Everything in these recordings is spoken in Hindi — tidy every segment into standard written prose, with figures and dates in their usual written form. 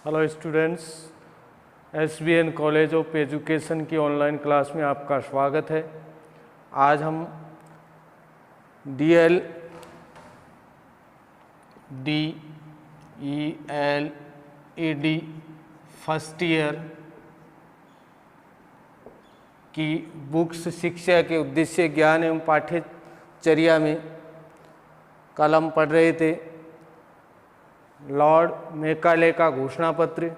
Hello students, SBN college of education की ऑनलाइन क्लास में आपका स्वागत है। आज हम DL फर्स्ट ईयर की बुक्स शिक्षा के उद्देश्य ज्ञान एवं पाठ्यचर्या में कलम पढ़ रहे थे। लॉर्ड मैकाले का घोषणा पत्र।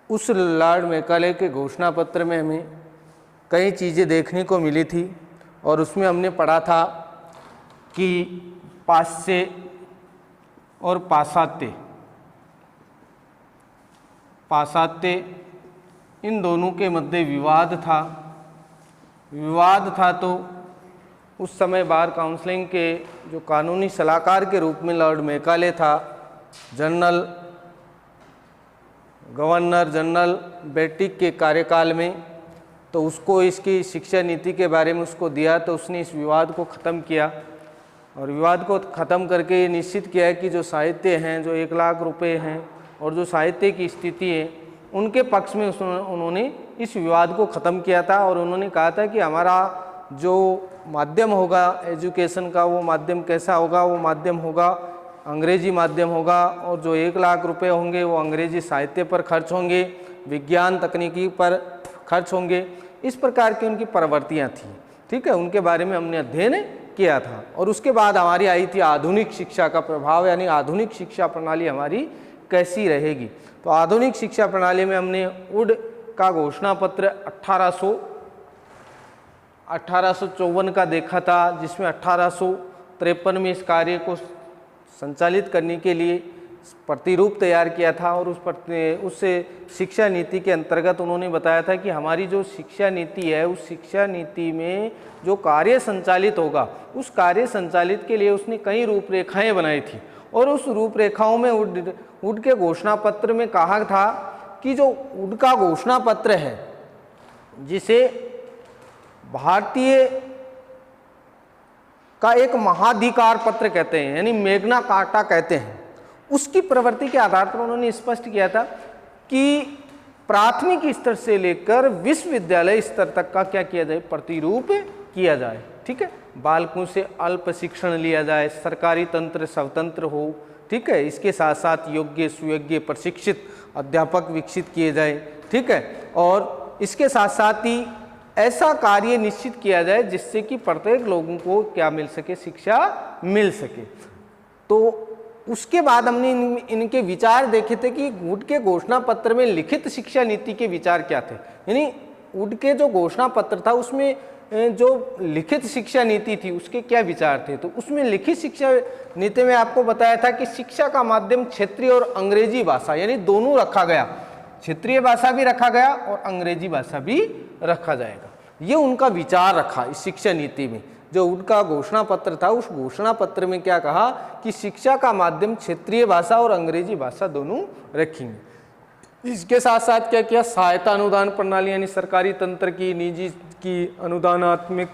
उस लॉर्ड मैकाले के घोषणा पत्र में हमें कई चीज़ें देखने को मिली थी और उसमें हमने पढ़ा था कि पाश्चात्य और पाश्चात्य इन दोनों के मध्य विवाद था। तो उस समय बार काउंसलिंग के जो कानूनी सलाहकार के रूप में लॉर्ड मैकाले था, गवर्नर जनरल बेटिक के कार्यकाल में, तो उसको इसकी शिक्षा नीति के बारे में उसको दिया, तो उसने इस विवाद को ख़त्म किया और विवाद को ख़त्म करके ये निश्चित किया है कि जो साहित्य हैं, जो 1 लाख रुपए हैं और जो साहित्य की स्थिति है, उनके पक्ष में उन्होंने इस विवाद को ख़त्म किया था। और उन्होंने कहा था कि हमारा जो माध्यम होगा एजुकेशन का, वो माध्यम कैसा होगा? वो माध्यम होगा अंग्रेजी माध्यम होगा और जो 1 लाख रुपए होंगे वो अंग्रेजी साहित्य पर खर्च होंगे, विज्ञान तकनीकी पर खर्च होंगे। इस प्रकार की उनकी प्रवृत्तियाँ थी। ठीक है, उनके बारे में हमने अध्ययन किया था। और उसके बाद हमारी आई थी आधुनिक शिक्षा का प्रभाव, यानी आधुनिक शिक्षा प्रणाली हमारी कैसी रहेगी। तो आधुनिक शिक्षा प्रणाली में हमने वुड का घोषणा पत्र 1854 का देखा था, जिसमें 1853 में इस कार्य को संचालित करने के लिए प्रतिरूप तैयार किया था। और उस शिक्षा नीति के अंतर्गत उन्होंने बताया था कि हमारी जो शिक्षा नीति है, उस शिक्षा नीति में जो कार्य संचालित होगा, उस कार्य संचालित के लिए उसने कई रूपरेखाएं बनाई थी। और उस रूपरेखाओं में वुड के घोषणा पत्र में कहा था कि जो वुड का घोषणा पत्र है, जिसे भारतीय का एक महाधिकार पत्र कहते हैं, यानी मैग्ना कार्टा कहते हैं, उसकी प्रवृत्ति के आधार पर उन्होंने स्पष्ट किया था कि प्राथमिक स्तर से लेकर विश्वविद्यालय स्तर तक का क्या किया जाए? प्रतिरूप किया जाए। ठीक है, बालकों से अल्प शिक्षण लिया जाए, सरकारी तंत्र स्वतंत्र हो। ठीक है, इसके साथ साथ योग्य सुयोग्य प्रशिक्षित अध्यापक विकसित किए जाए। ठीक है, और इसके साथ साथ ही ऐसा कार्य निश्चित किया जाए जिससे कि प्रत्येक लोगों को क्या मिल सके? शिक्षा मिल सके। तो उसके बाद हमने इनके विचार देखे थे कि वुड के घोषणा पत्र में लिखित शिक्षा नीति के विचार क्या थे। यानी वुड के जो घोषणा पत्र था उसमें जो लिखित शिक्षा नीति थी उसके क्या विचार थे। तो उसमें लिखित शिक्षा नीति में आपको बताया था कि शिक्षा का माध्यम क्षेत्रीय और अंग्रेजी भाषा, यानी दोनों रखा गया, क्षेत्रीय भाषा भी रखा गया और अंग्रेजी भाषा भी रखा जाएगा। ये उनका विचार रखा इस शिक्षा नीति में। जो उनका घोषणा पत्र था, उस घोषणा पत्र में क्या कहा कि शिक्षा का माध्यम क्षेत्रीय भाषा और अंग्रेजी भाषा दोनों रखेंगे। इसके साथ साथ क्या किया? सहायता अनुदान प्रणाली, यानी सरकारी तंत्र की, निजी की अनुदानात्मक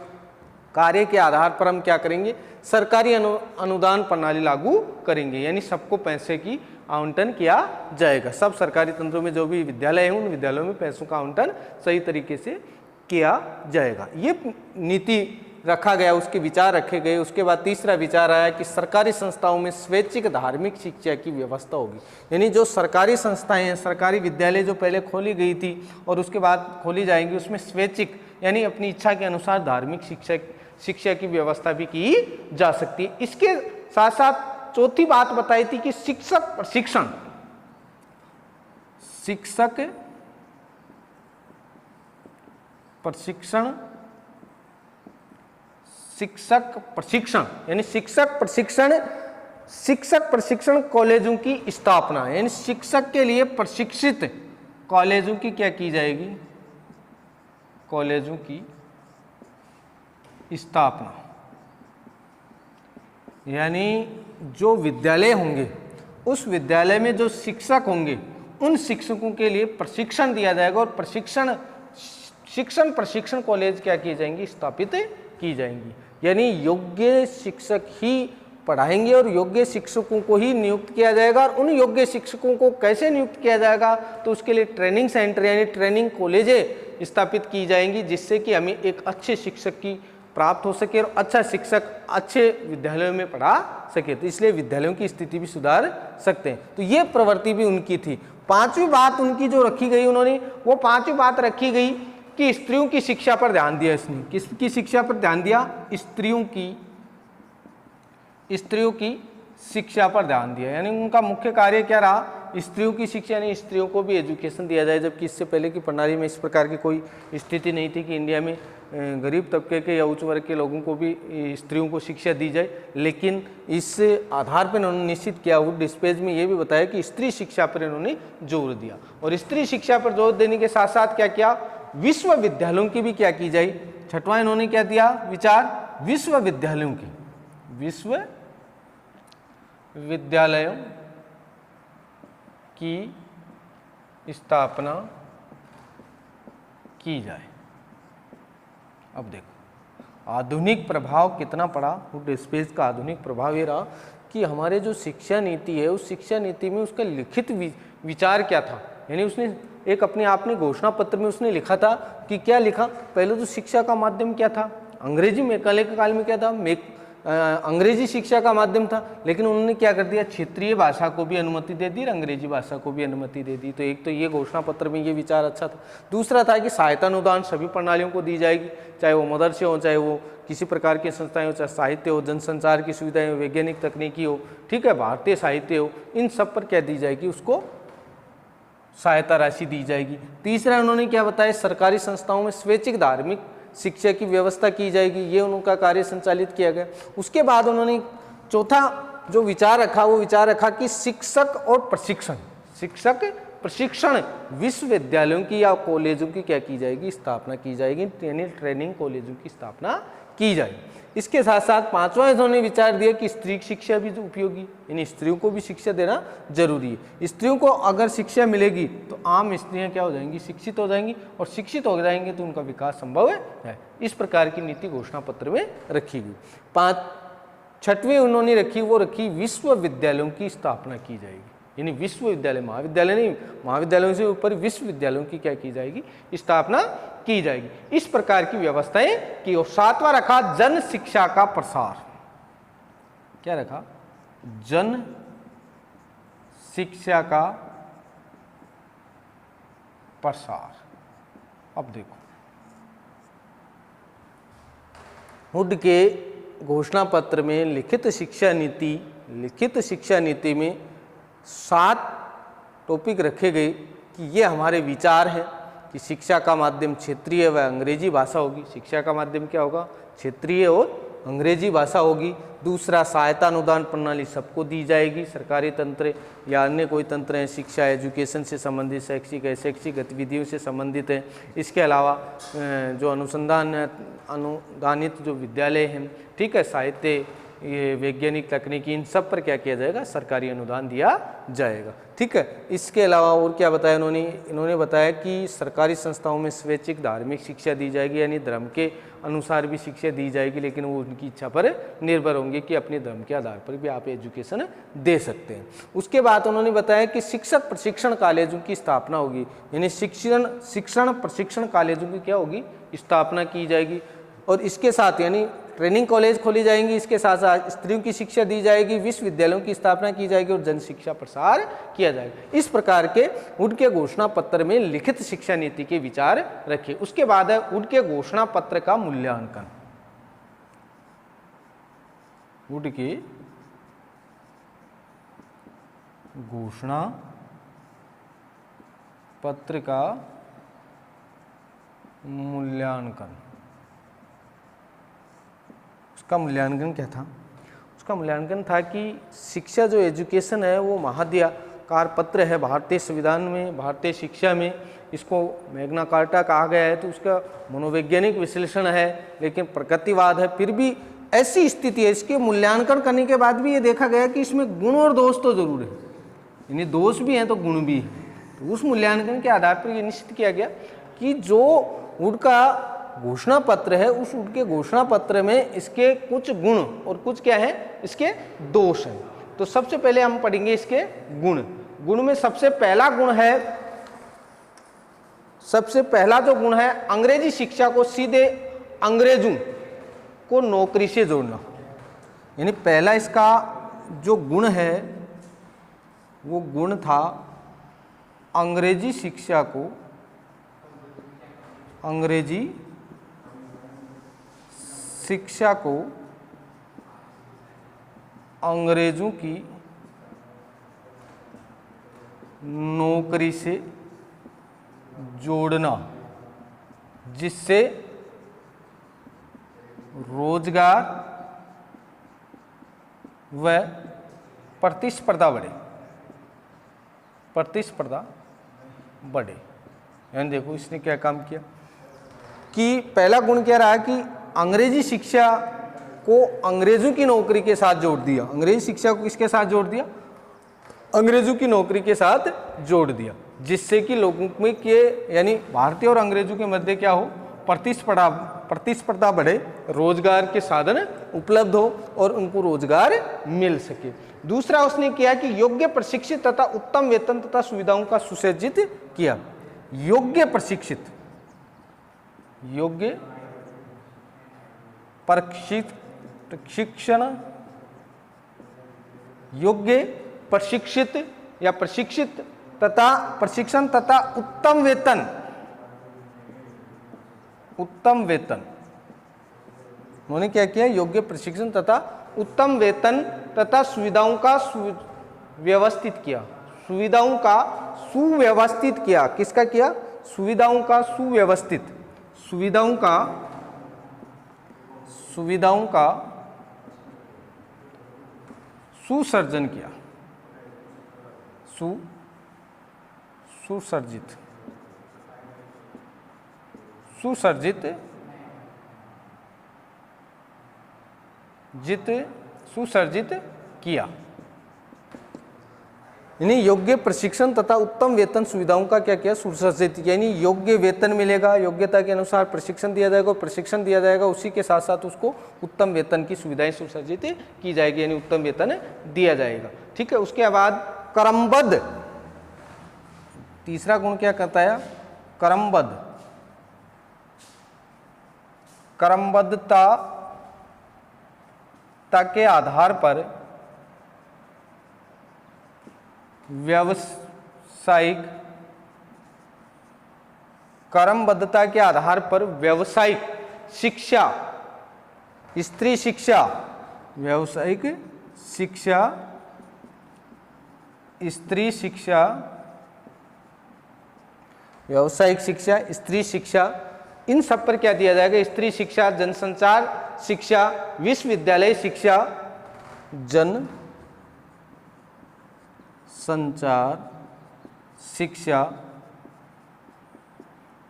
कार्य के आधार पर हम क्या करेंगे? सरकारी अनुदान प्रणाली लागू करेंगे, यानी सबको पैसे की आवंटन किया जाएगा। सब सरकारी तंत्रों में जो भी विद्यालय हैं, उन विद्यालयों में पैसों का आवंटन सही तरीके से किया जाएगा। ये नीति रखा गया, उसके विचार रखे गए। उसके बाद तीसरा विचार आया कि सरकारी संस्थाओं में स्वैच्छिक धार्मिक शिक्षा की व्यवस्था होगी। यानी जो सरकारी संस्थाएं हैं, सरकारी विद्यालय जो पहले खोली गई थी और उसके बाद खोली जाएंगी, उसमें स्वैच्छिक यानी अपनी इच्छा के अनुसार धार्मिक शिक्षा की व्यवस्था भी की जा सकती है। इसके साथ साथ चौथी बात बताई थी कि शिक्षक प्रशिक्षण यानी शिक्षक प्रशिक्षण कॉलेजों की स्थापना, यानी शिक्षक के लिए प्रशिक्षित कॉलेजों की क्या की जाएगी? कॉलेजों की स्थापना। यानी जो विद्यालय होंगे, उस विद्यालय में जो शिक्षक होंगे, उन शिक्षकों के लिए प्रशिक्षण दिया जाएगा और प्रशिक्षण कॉलेज क्या की जाएंगी? स्थापित की जाएंगी। यानी योग्य शिक्षक ही पढ़ाएंगे और योग्य शिक्षकों को ही नियुक्त किया जाएगा। और उन योग्य शिक्षकों को कैसे नियुक्त किया जाएगा, तो उसके लिए ट्रेनिंग सेंटर यानी ट्रेनिंग कॉलेजें स्थापित की जाएंगी, जिससे कि हमें एक अच्छे शिक्षक की प्राप्त हो सके और अच्छा शिक्षक अच्छे विद्यालयों में पढ़ा सके। तो इसलिए विद्यालयों की स्थिति भी सुधार सकते हैं। तो ये प्रवृत्ति भी उनकी थी। पांचवी बात उनकी जो रखी गई, उन्होंने वो पांचवी बात रखी गई कि स्त्रियों की शिक्षा पर ध्यान दिया। इसने किसकी शिक्षा पर ध्यान दिया? स्त्रियों की शिक्षा पर ध्यान दिया। यानी उनका मुख्य कार्य क्या रहा? स्त्रियों की शिक्षा, यानी स्त्रियों को भी एजुकेशन दिया जाए। जबकि इससे पहले की प्रणाली में इस प्रकार की कोई स्थिति नहीं थी कि इंडिया में गरीब तबके के या उच्च वर्ग के लोगों को भी स्त्रियों को शिक्षा दी जाए। लेकिन इस आधार पर इन्होंने निश्चित किया, वुड डिस्पेज में ये भी बताया कि स्त्री शिक्षा पर इन्होंने जोर दिया। और स्त्री शिक्षा पर जोर देने के साथ साथ क्या किया? विश्वविद्यालयों की भी क्या की जाए? छठवां इन्होंने क्या दिया विचार? विश्वविद्यालयों की, विश्वविद्यालयों की स्थापना की जाए। अब देखो आधुनिक प्रभाव कितना पड़ा वुड स्पेस का। आधुनिक प्रभाव ये रहा कि हमारे जो शिक्षा नीति है, उस शिक्षा नीति में उसका लिखित विचार क्या था। यानी उसने एक अपने आप में घोषणा पत्र में उसने लिखा था कि क्या लिखा? पहले तो शिक्षा का माध्यम क्या था? अंग्रेजी में, पहले के काल में क्या था? अंग्रेजी शिक्षा का माध्यम था। लेकिन उन्होंने क्या कर दिया? क्षेत्रीय भाषा को भी अनुमति दे दी और अंग्रेजी भाषा को भी अनुमति दे दी। तो एक तो ये घोषणा पत्र में ये विचार अच्छा था। दूसरा था कि सहायता अनुदान सभी प्रणालियों को दी जाएगी, चाहे वो मदरसे हो, चाहे वो किसी प्रकार की संस्थाएं हो, चाहे साहित्य हो, जनसंचार की सुविधाएं हो, वैज्ञानिक तकनीकी हो, ठीक है, भारतीय साहित्य हो, इन सब पर क्या दी जाएगी? उसको सहायता राशि दी जाएगी। तीसरा उन्होंने क्या बताया? सरकारी संस्थाओं में स्वैच्छिक धार्मिक शिक्षा की व्यवस्था की जाएगी। ये उनका कार्य संचालित किया गया। उसके बाद उन्होंने चौथा जो विचार रखा, वो विचार रखा कि शिक्षक और प्रशिक्षण विश्वविद्यालयों की या कॉलेजों की क्या की जाएगी? स्थापना की जाएगी, यानी ट्रेनिंग कॉलेजों की स्थापना की जाएगी। इसके साथ साथ पांचवा इन्होंने विचार दिया कि स्त्री शिक्षा भी उपयोगी, यानी स्त्रियों को भी शिक्षा देना जरूरी है। स्त्रियों को अगर शिक्षा मिलेगी तो आम स्त्रियां क्या हो जाएंगी? शिक्षित हो जाएंगी, और शिक्षित हो जाएंगे तो उनका विकास संभव है। इस प्रकार की नीति घोषणा पत्र में रखी गई। छठवीं उन्होंने रखी, वो रखी विश्वविद्यालयों की स्थापना की जाएगी। यानी विश्वविद्यालय, महाविद्यालय नहीं, महाविद्यालयों से ऊपर विश्वविद्यालयों की क्या की जाएगी? स्थापना की जाएगी। इस प्रकार की व्यवस्थाएं की। और सातवां रखा जन शिक्षा का प्रसार। क्या रखा? जन शिक्षा का प्रसार। अब देखो हुड के घोषणा पत्र में लिखित शिक्षा नीति में 7 टॉपिक रखे गए कि ये हमारे विचार हैं कि शिक्षा का माध्यम क्षेत्रीय व अंग्रेजी भाषा होगी। शिक्षा का माध्यम क्या होगा? क्षेत्रीय और अंग्रेजी भाषा होगी। दूसरा, सहायता अनुदान प्रणाली सबको दी जाएगी। सरकारी तंत्र या अन्य कोई तंत्र हैं, शिक्षा एजुकेशन से संबंधित, शैक्षिक गतिविधियों से संबंधित है। इसके अलावा जो अनुसंधान अनुदानित जो विद्यालय हैं, ठीक है, साहित्य, ये वैज्ञानिक तकनीकी, इन सब पर क्या किया जाएगा? सरकारी अनुदान दिया जाएगा। ठीक है। इसके अलावा और क्या बताया इन्होंने बताया कि सरकारी संस्थाओं में स्वैच्छिक धार्मिक शिक्षा दी जाएगी, यानी धर्म के अनुसार भी शिक्षा दी जाएगी, लेकिन वो उनकी इच्छा पर निर्भर होंगे कि अपने धर्म के आधार पर भी आप एजुकेशन दे सकते हैं। उसके बाद उन्होंने बताया कि शिक्षक प्रशिक्षण कॉलेजों की स्थापना होगी, यानी शिक्षण प्रशिक्षण कॉलेजों की क्या होगी? स्थापना की जाएगी। और इसके साथ यानी ट्रेनिंग कॉलेज खोली जाएंगी, इसके साथ साथ स्त्रियों की शिक्षा दी जाएगी, विश्वविद्यालयों की स्थापना की जाएगी और जन शिक्षा प्रसार किया जाएगा। इस प्रकार के वुड के घोषणा पत्र में लिखित शिक्षा नीति के विचार रखे। उसके बाद है वुड के घोषणा पत्र का मूल्यांकन। वुड के घोषणा पत्र का मूल्यांकन। उसका मूल्यांकन क्या था? उसका मूल्यांकन था कि शिक्षा जो एजुकेशन है वो महाधिकार पत्र है भारतीय संविधान में, भारतीय शिक्षा में इसको मैग्ना कार्टा कहा गया है। तो उसका मनोवैज्ञानिक विश्लेषण है, लेकिन प्रकृतिवाद है। फिर भी ऐसी स्थिति है, इसके मूल्यांकन करने के बाद भी ये देखा गया कि इसमें गुण और दोष तो जरूर है, यानी दोष भी हैं तो गुण भी है। तो उस मूल्यांकन के आधार पर ये निश्चित किया गया कि जो वुड का घोषणा पत्र है, उस उनके घोषणा पत्र में इसके कुछ गुण और कुछ क्या है, इसके दोष हैं। तो सबसे पहले हम पढ़ेंगे इसके गुण। गुण में सबसे पहला गुण है, सबसे पहला जो गुण है, अंग्रेजी शिक्षा को सीधे अंग्रेजों को नौकरी से जोड़ना। यानी पहला इसका जो गुण है वो गुण था अंग्रेजी शिक्षा को, अंग्रेजी शिक्षा को अंग्रेजों की नौकरी से जोड़ना, जिससे रोजगार व प्रतिस्पर्धा बढ़े, प्रतिस्पर्धा बढ़े। यानी देखो इसने क्या काम किया कि पहला गुण क्या रहा कि अंग्रेजी शिक्षा को अंग्रेजों की नौकरी के साथ जोड़ दिया। अंग्रेजी शिक्षा को किसके साथ जोड़ दिया, अंग्रेजों की नौकरी के साथ जोड़ दिया, जिससे कि लोगों में के यानी भारतीय और अंग्रेजों के मध्य क्या हो, प्रतिस्पर्धा बढ़े, रोजगार के साधन उपलब्ध हो और उनको रोजगार मिल सके। दूसरा उसने किया कि योग्य प्रशिक्षित तथा उत्तम वेतन तथा सुविधाओं का सुसज्जित किया। योग्य प्रशिक्षित, योग्य प्रशिक्षण, योग्य प्रशिक्षित या प्रशिक्षित तथा प्रशिक्षण तथा उत्तम वेतन, उत्तम वेतन। उन्होंने क्या किया, योग्य प्रशिक्षण तथा उत्तम वेतन तथा सुविधाओं का व्यवस्थित किया, सुविधाओं का सुव्यवस्थित किया। किसका किया, सुविधाओं का सुव्यवस्थित, सुविधाओं का सुसर्जन किया, सुसर्जित सुसर्जित किया। यानी योग्य प्रशिक्षण तथा उत्तम वेतन सुविधाओं का क्या किया, सुसज्जित। यानी योग्य वेतन मिलेगा, योग्यता के अनुसार प्रशिक्षण दिया जाएगा, प्रशिक्षण दिया जाएगा, उसी के साथ साथ उसको उत्तम वेतन की सुविधाएं सुसज्जित की जाएगी, यानी उत्तम वेतन दिया जाएगा। ठीक है। उसके बाद क्रमबद्ध, तीसरा गुण क्या कहता है, क्रमबद्ध, क्रमबद्धता के आधार पर व्यावसायिक, क्रमबद्धता के आधार पर व्यावसायिक शिक्षा, स्त्री शिक्षा, व्यावसायिक शिक्षा, स्त्री शिक्षा, व्यावसायिक शिक्षा, स्त्री शिक्षा, इन सब पर क्या दिया जाएगा, स्त्री शिक्षा, जनसंचार शिक्षा, विश्वविद्यालय शिक्षा, जन संचार शिक्षा।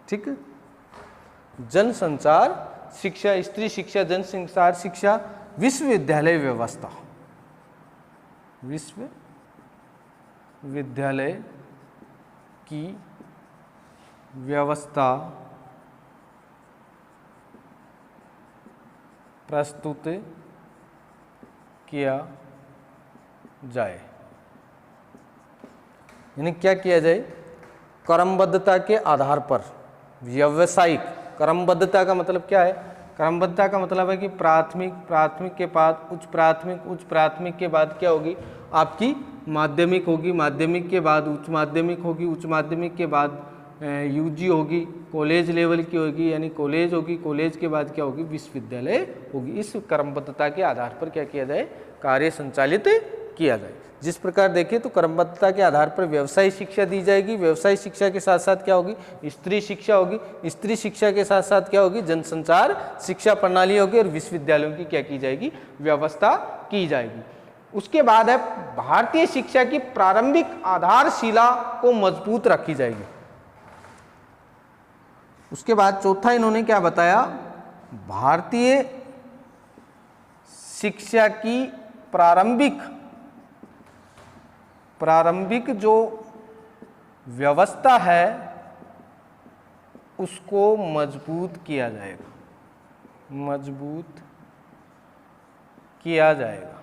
ठीक, जनसंचार शिक्षा, स्त्री शिक्षा, जनसंचार शिक्षा, विश्वविद्यालय व्यवस्था, विश्वविद्यालय की व्यवस्था प्रस्तुत किया जाए। यानी क्या किया जाए, क्रमबद्धता के आधार पर व्यावसायिक, क्रमबद्धता का मतलब क्या है, क्रमबद्धता का मतलब है कि प्राथमिक, प्राथमिक के बाद उच्च प्राथमिक, उच्च प्राथमिक के बाद क्या होगी आपकी माध्यमिक होगी, माध्यमिक के बाद उच्च माध्यमिक होगी, उच्च माध्यमिक के बाद यूजी होगी, कॉलेज लेवल की होगी, यानी कॉलेज होगी, कॉलेज के बाद क्या होगी, विश्वविद्यालय होगी। इस क्रमबद्धता के आधार पर क्या किया जाए, कार्य संचालित किया जाए। जिस प्रकार देखिए तो क्रमबद्धता के आधार पर व्यवसायिक शिक्षा दी जाएगी, व्यवसायिक शिक्षा के साथ साथ क्या होगी, स्त्री शिक्षा होगी, स्त्री शिक्षा के साथ साथ क्या होगी, जनसंचार शिक्षा प्रणाली होगी, और विश्वविद्यालयों की क्या की जाएगी, व्यवस्था की जाएगी। उसके बाद है भारतीय शिक्षा की प्रारंभिक आधारशिला को मजबूत रखी जाएगी। उसके बाद चौथा इन्होंने क्या बताया, भारतीय शिक्षा की प्रारंभिक जो व्यवस्था है उसको मजबूत किया जाएगा, मजबूत किया जाएगा।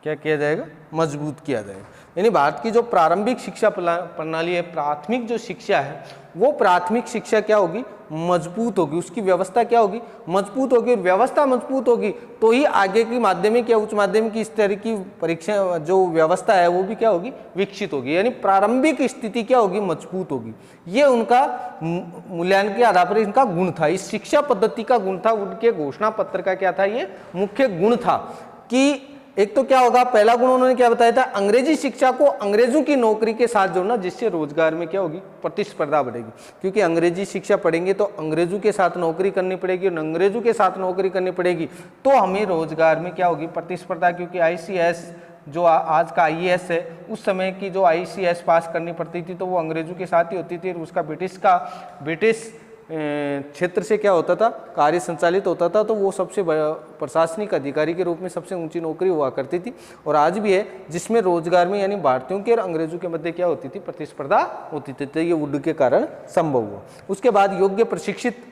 क्या किया जाएगा? मजबूत किया जाएगा। यानी भारत की जो प्रारंभिक शिक्षा प्रणाली है, प्राथमिक जो शिक्षा है, वो प्राथमिक शिक्षा क्या होगी? मजबूत होगी। उसकी व्यवस्था क्या होगी? मजबूत होगी। व्यवस्था मजबूत होगी तो ही आगे की माध्यमिक या उच्च माध्यमिक की इस तरह की परीक्षा जो व्यवस्था है वो भी क्या होगी? विकसित होगी। यानी प्रारंभिक स्थिति क्या होगी? मजबूत होगी। ये उनका मूल्यांकन के आधार पर इनका गुण था, इस शिक्षा पद्धति का गुण था। उनके घोषणा पत्र का क्या था? ये मुख्य गुण था कि एक तो क्या होगा? पहला गुण उन्होंने क्या बताया था? अंग्रेजी शिक्षा को अंग्रेजों की नौकरी के साथ जोड़ना, जिससे रोजगार में क्या होगी? प्रतिस्पर्धा बढ़ेगी। क्योंकि अंग्रेजी शिक्षा पढ़ेंगे तो अंग्रेजों के साथ नौकरी करनी पड़ेगी, और अंग्रेजों के साथ नौकरी करनी पड़ेगी तो हमें रोजगार में क्या होगी? प्रतिस्पर्धा। क्योंकि ICS जो आज का IAS है, उस समय की जो ICS पास करनी पड़ती थी तो वो अंग्रेजों के साथ ही होती थी। उसका ब्रिटिश क्षेत्र से क्या होता था? कार्य संचालित होता था। तो वो सबसे प्रशासनिक अधिकारी के रूप में सबसे ऊंची नौकरी हुआ करती थी, और आज भी है, जिसमें रोजगार में यानी भारतीयों के और अंग्रेजों के मध्य क्या होती थी? प्रतिस्पर्धा होती थी। तो ये वुड के कारण संभव हुआ। उसके बाद योग्य प्रशिक्षित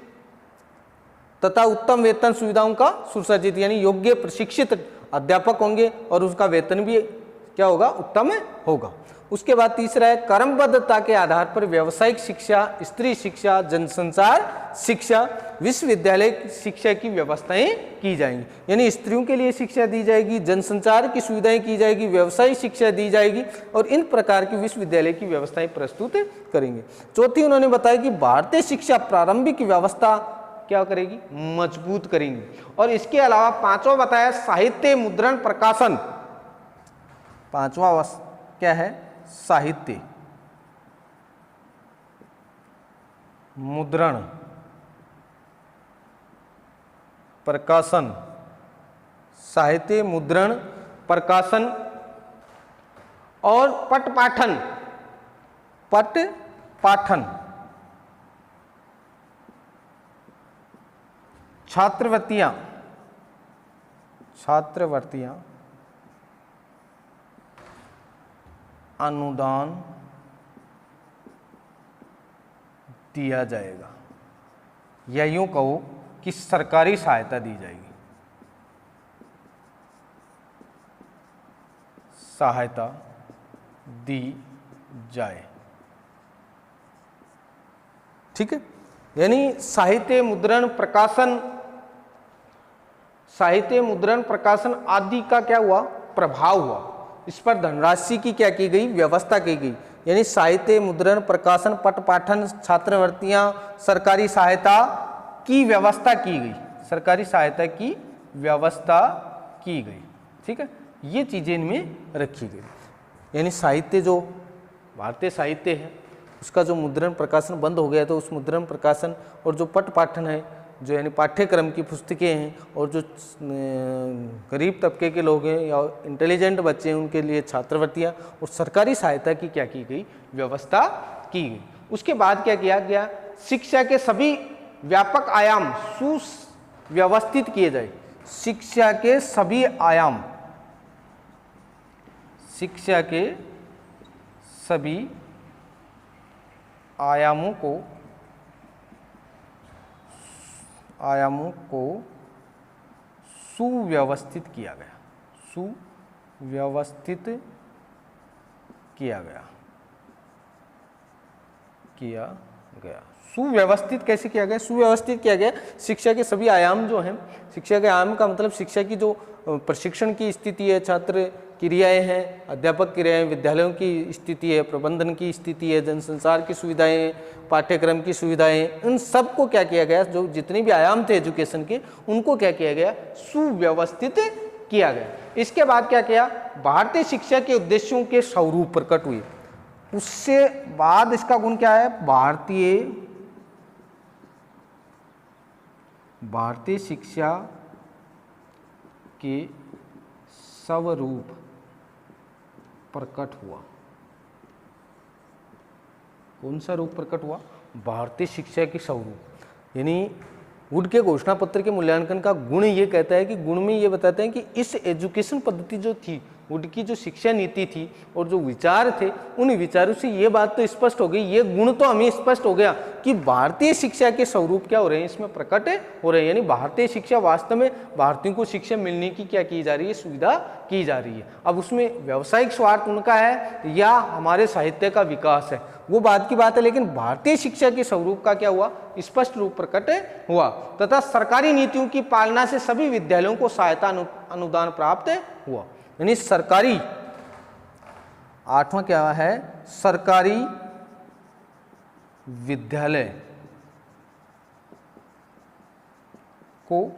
तथा उत्तम वेतन सुविधाओं का सुसज्जित, यानी योग्य प्रशिक्षित अध्यापक होंगे और उसका वेतन भी क्या होगा? उत्तम होगा। उसके बाद तीसरा है क्रमबद्धता के आधार पर व्यावसायिक शिक्षा, स्त्री शिक्षा, जनसंचार शिक्षा, विश्वविद्यालय शिक्षा की व्यवस्थाएं की जाएंगी। यानी स्त्रियों के लिए शिक्षा दी जाएगी, जनसंचार की सुविधाएं की जाएगी, व्यवसायिक शिक्षा दी जाएगी, और इन प्रकार की विश्वविद्यालय की व्यवस्थाएं प्रस्तुत करेंगे। चौथी उन्होंने बताया कि भारतीय शिक्षा प्रारंभिक व्यवस्था क्या करेगी? मजबूत करेंगी। और इसके अलावा पांचवा बताया साहित्य मुद्रण प्रकाशन। पांचवा क्या है? साहित्य मुद्रण प्रकाशन, साहित्य मुद्रण प्रकाशन और पट पाठन, छात्रवृत्तियां अनुदान दिया जाएगा, या यूं कहो कि सरकारी सहायता दी जाएगी। सहायता दी जाए, ठीक है। यानी साहित्य मुद्रण प्रकाशन आदि का क्या हुआ? प्रभाव हुआ। इस पर धनराशि की क्या की गई? व्यवस्था की गई। यानी साहित्य मुद्रण प्रकाशन, पट पाठन, छात्रवृत्तियां, सरकारी सहायता की व्यवस्था की गई, सरकारी सहायता की व्यवस्था की गई, ठीक है। ये चीजें इनमें रखी गई। यानी साहित्य जो भारतीय साहित्य है उसका जो मुद्रण प्रकाशन बंद हो गया, तो उस मुद्रण प्रकाशन और जो पट पाठन है, जो यानी पाठ्यक्रम की पुस्तकें हैं, और जो गरीब तबके के लोग हैं या इंटेलिजेंट बच्चे हैं उनके लिए छात्रवृत्तियां और सरकारी सहायता की क्या की गई? व्यवस्था की गई। उसके बाद क्या किया गया? शिक्षा के सभी व्यापक आयाम सुव्यवस्थित किए जाए। शिक्षा के सभी आयाम, शिक्षा के सभी आयामों को सुव्यवस्थित किया गया, सुव्यवस्थित किया गया। सुव्यवस्थित कैसे किया गया? सुव्यवस्थित किया गया शिक्षा के सभी आयाम जो हैं, शिक्षा के आयाम का मतलब शिक्षा की जो प्रशिक्षण की स्थिति है, छात्र क्रियाएं हैं, अध्यापक क्रियाएं, विद्यालयों की स्थिति है, प्रबंधन की स्थिति है, जनसंचार की सुविधाएं, पाठ्यक्रम की सुविधाएं, इन सब को क्या किया गया? जो जितने भी आयाम थे एजुकेशन के, उनको क्या किया गया? सुव्यवस्थित किया गया। इसके बाद क्या किया? भारतीय शिक्षा के उद्देश्यों के स्वरूप प्रकट हुए। उससे बाद इसका गुण क्या है? भारतीय शिक्षा के स्वरूप प्रकट हुआ। कौन सा रूप प्रकट हुआ? भारतीय शिक्षा के स्वरूप। यानी वुड के घोषणा पत्र के मूल्यांकन का गुण ये कहता है कि गुण में ये बताते हैं कि इस एजुकेशन पद्धति जो थी वुड की जो शिक्षा नीति थी और जो विचार थे, उन विचारों से ये बात तो स्पष्ट हो गई, ये गुण तो हमें स्पष्ट हो गया कि भारतीय शिक्षा के स्वरूप क्या हो रहे हैं, इसमें प्रकट हो रहे हैं। यानी भारतीय शिक्षा वास्तव में भारतीयों को शिक्षा मिलने की क्या की जा रही है, सुविधा की जा रही है। अब उसमें व्यावसायिक स्वार्थ उनका है या हमारे साहित्य का विकास है, वो बात की बात है, लेकिन भारतीय शिक्षा के स्वरूप का क्या हुआ, स्पष्ट रूप प्रकट हुआ। तथा सरकारी नीतियों की पालना से सभी विद्यालयों को सहायता अनुदान प्राप्त हुआ। यानी सरकारी, आठवां क्या है, सरकारी विद्यालय को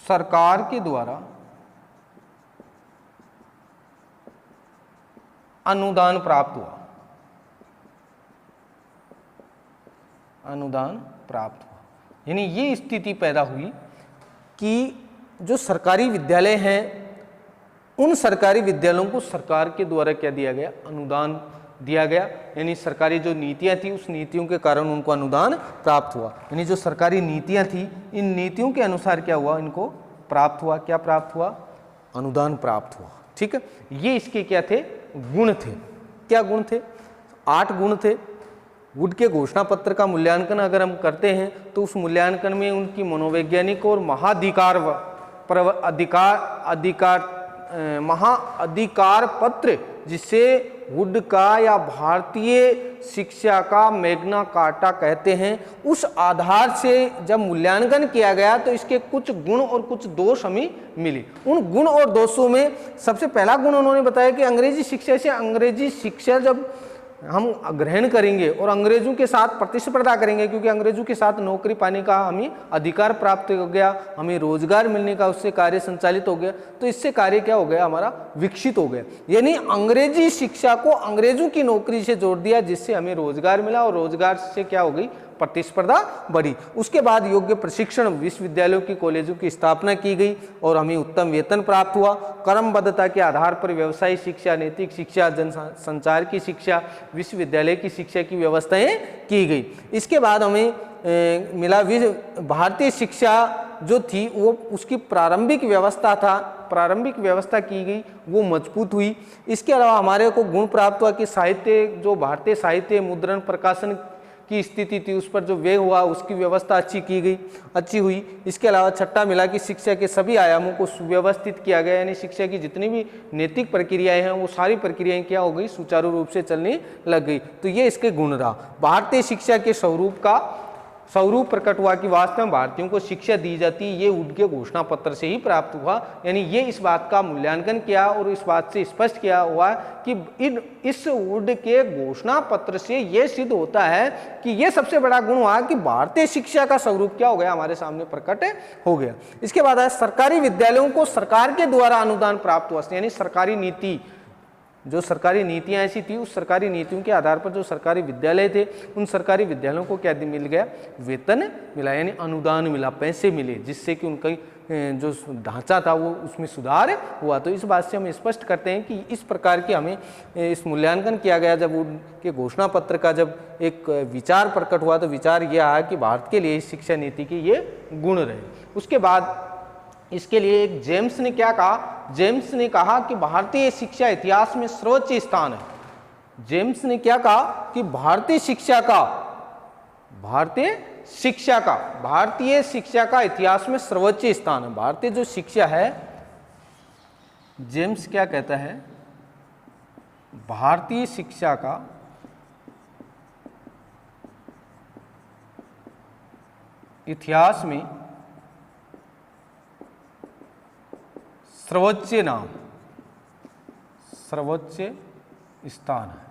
सरकार के द्वारा अनुदान प्राप्त हुआ, अनुदान प्राप्त हुआ। यानी ये स्थिति पैदा हुई कि जो सरकारी विद्यालय हैं, उन सरकारी विद्यालयों को सरकार के द्वारा क्या दिया गया, अनुदान दिया गया। यानी सरकारी जो नीतियां थी, उस नीतियों के कारण उनको अनुदान प्राप्त हुआ। यानी जो सरकारी नीतियां थी, इन नीतियों के अनुसार क्या हुआ, इनको प्राप्त हुआ, क्या प्राप्त हुआ, अनुदान प्राप्त हुआ। ठीक है, ये इसके क्या थे, गुण थे। क्या गुण थे, 8 गुण थे। वुड के घोषणा पत्र का मूल्यांकन अगर हम करते हैं तो उस मूल्यांकन में उनकी मनोवैज्ञानिक और महाअधिकार पत्र, जिसे वुड का या भारतीय शिक्षा का मैग्ना कार्टा कहते हैं, उस आधार से जब मूल्यांकन किया गया तो इसके कुछ गुण और कुछ दोष हमें मिले। उन गुण और दोषों में सबसे पहला गुण उन्होंने बताया कि अंग्रेजी शिक्षा से, अंग्रेजी शिक्षा जब हम ग्रहण करेंगे और अंग्रेजों के साथ प्रतिस्पर्धा करेंगे, क्योंकि अंग्रेजों के साथ नौकरी पाने का हमें अधिकार प्राप्त हो गया, हमें रोजगार मिलने का उससे कार्य संचालित हो गया, तो इससे कार्य क्या हो गया, हमारा विकसित हो गया। यानी अंग्रेजी शिक्षा को अंग्रेजों की नौकरी से जोड़ दिया, जिससे हमें रोजगार मिला और रोजगार से क्या हो गई, प्रतिस्पर्धा बढ़ी। उसके बाद योग्य प्रशिक्षण विश्वविद्यालयों की, कॉलेजों की स्थापना की गई और हमें उत्तम वेतन प्राप्त हुआ। क्रमबद्धता के आधार पर व्यवसायिक शिक्षा, नैतिक शिक्षा, जनसंचार की शिक्षा, विश्वविद्यालय की शिक्षा की व्यवस्थाएं की गई। इसके बाद हमें मिला भारतीय शिक्षा जो थी वो उसकी प्रारंभिक व्यवस्था था, प्रारंभिक व्यवस्था की गई, वो मजबूत हुई। इसके अलावा हमारे को गुण प्राप्त हुआ कि साहित्य, जो भारतीय साहित्य मुद्रण प्रकाशन की स्थिति थी, उस पर जो व्यय हुआ उसकी व्यवस्था अच्छी की गई, अच्छी हुई। इसके अलावा छठा मिला कि शिक्षा के सभी आयामों को सुव्यवस्थित किया गया, यानी शिक्षा की जितनी भी नैतिक प्रक्रियाएं हैं वो सारी प्रक्रियाएं क्या हो गई, सुचारू रूप से चलने लग गई। तो ये इसके गुण रहा। भारतीय शिक्षा के स्वरूप प्रकट हुआ कि वास्तव में भारतीयों को शिक्षा दी जाती, ये वुड के घोषणा पत्र से ही प्राप्त हुआ। यानी ये इस बात का मूल्यांकन किया और इस बात से स्पष्ट किया हुआ कि इस वुड के घोषणा पत्र से ये सिद्ध होता है कि ये सबसे बड़ा गुण हुआ कि भारतीय शिक्षा का स्वरूप क्या हो गया, हमारे सामने प्रकट हो गया। इसके बाद है सरकारी विद्यालयों को सरकार के द्वारा अनुदान प्राप्त हुआ। यानी सरकारी नीति, जो सरकारी नीतियां ऐसी थी, उस सरकारी नीतियों के आधार पर जो सरकारी विद्यालय थे, उन सरकारी विद्यालयों को क्या मिल गया, वेतन मिला, यानी अनुदान मिला, पैसे मिले, जिससे कि उनका जो ढांचा था वो उसमें सुधार हुआ। तो इस बात से हम स्पष्ट करते हैं कि इस प्रकार के हमें इस मूल्यांकन किया गया। जब उनके घोषणा पत्र का जब एक विचार प्रकट हुआ तो विचार यह आया कि भारत के लिए शिक्षा नीति के ये गुण रहे। उसके बाद इसके लिए एक जेम्स ने क्या कहा, जेम्स ने कहा कि भारतीय शिक्षा इतिहास में सर्वोच्च स्थान है। जेम्स ने क्या कहा कि भारतीय शिक्षा का इतिहास में सर्वोच्च स्थान है। भारतीय जो शिक्षा है, जेम्स क्या कहता है, भारतीय शिक्षा का इतिहास में सर्वोच्च स्थान है।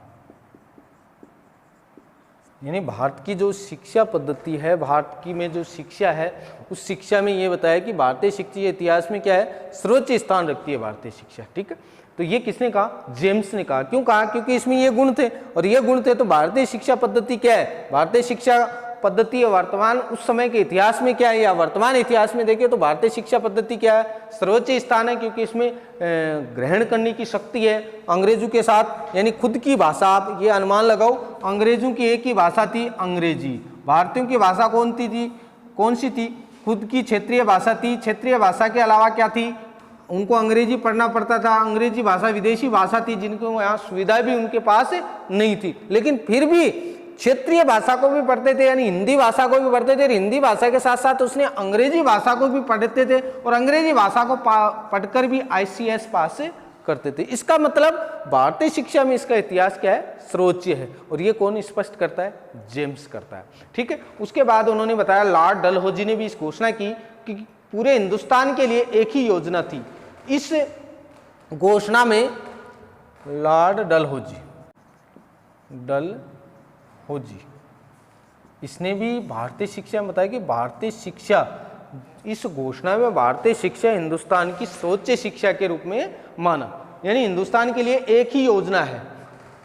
यानी भारत की जो शिक्षा पद्धति है, भारत की में जो शिक्षा है, उस शिक्षा में ये बताया कि भारतीय शिक्षा इतिहास में क्या है, सर्वोच्च स्थान रखती है भारतीय शिक्षा। ठीक है, तो ये किसने कहा, जेम्स ने कहा। क्यों कहा, क्योंकि इसमें ये गुण थे, और ये गुण थे तो भारतीय शिक्षा पद्धति क्या है, भारतीय शिक्षा पद्धति वर्तमान उस समय के इतिहास में क्या है या वर्तमान इतिहास में देखें तो भारतीय शिक्षा पद्धति क्या है, सर्वोच्च स्थान है, क्योंकि इसमें ग्रहण करने की शक्ति है अंग्रेजों के साथ। यानी खुद की भाषा, आप ये अनुमान लगाओ, अंग्रेजों की एक ही भाषा थी अंग्रेजी, भारतीयों की भाषा कौन सी थी, खुद की क्षेत्रीय भाषा थी। क्षेत्रीय भाषा के अलावा क्या थी, उनको अंग्रेजी पढ़ना पड़ता था, अंग्रेजी भाषा विदेशी भाषा थी जिनको यहाँ सुविधा भी उनके पास नहीं थी, लेकिन फिर भी क्षेत्रीय भाषा को भी पढ़ते थे, यानी हिंदी भाषा को भी पढ़ते थे। हिंदी भाषा के साथ साथ उसने अंग्रेजी भाषा को भी पढ़ते थे और अंग्रेजी भाषा को पढ़कर भी ICS पास करते थे। इसका मतलब भारतीय शिक्षा में इसका इतिहास क्या है, सर्वोच्च है। और ये कौन स्पष्ट करता है, जेम्स करता है। ठीक है, उसके बाद उन्होंने बताया लॉर्ड डलहौजी ने भी इस घोषणा की कि पूरे हिंदुस्तान के लिए एक ही योजना थी। इस घोषणा में लॉर्ड डलहौजी इसने भी भारतीय शिक्षा में बताया कि भारतीय शिक्षा, इस घोषणा में भारतीय शिक्षा हिंदुस्तान की सर्वोच्च शिक्षा के रूप में माना, यानी हिंदुस्तान के लिए एक ही योजना है।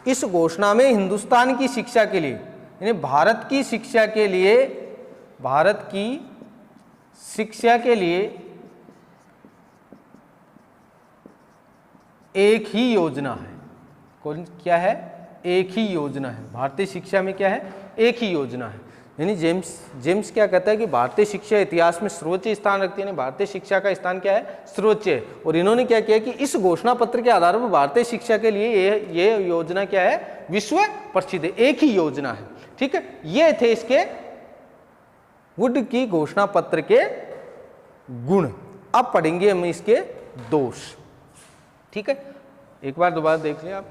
इस घोषणा में हिंदुस्तान की शिक्षा के लिए, यानी भारत की शिक्षा के लिए एक ही योजना है। कौन क्या है, एक ही योजना है। भारतीय शिक्षा में क्या है, एक ही योजना है। यानी जेम्स क्या कहता है कि भारतीय शिक्षा इतिहास में सर्वोच्च स्थान रखती है, भारतीय शिक्षा का स्थान क्या है, सर्वोच्च है। और इन्होंने क्या किया कि इस घोषणा पत्र के आधार पर भारतीय शिक्षा के लिए ये योजना क्या है, विश्व प्रसिद्ध है, एक ही योजना है। ठीक है, ये थे इसके वुड की घोषणा पत्र के गुण। अब पढ़ेंगे हम इसके दोष। ठीक है, एक बार दोबारा देख लें आप।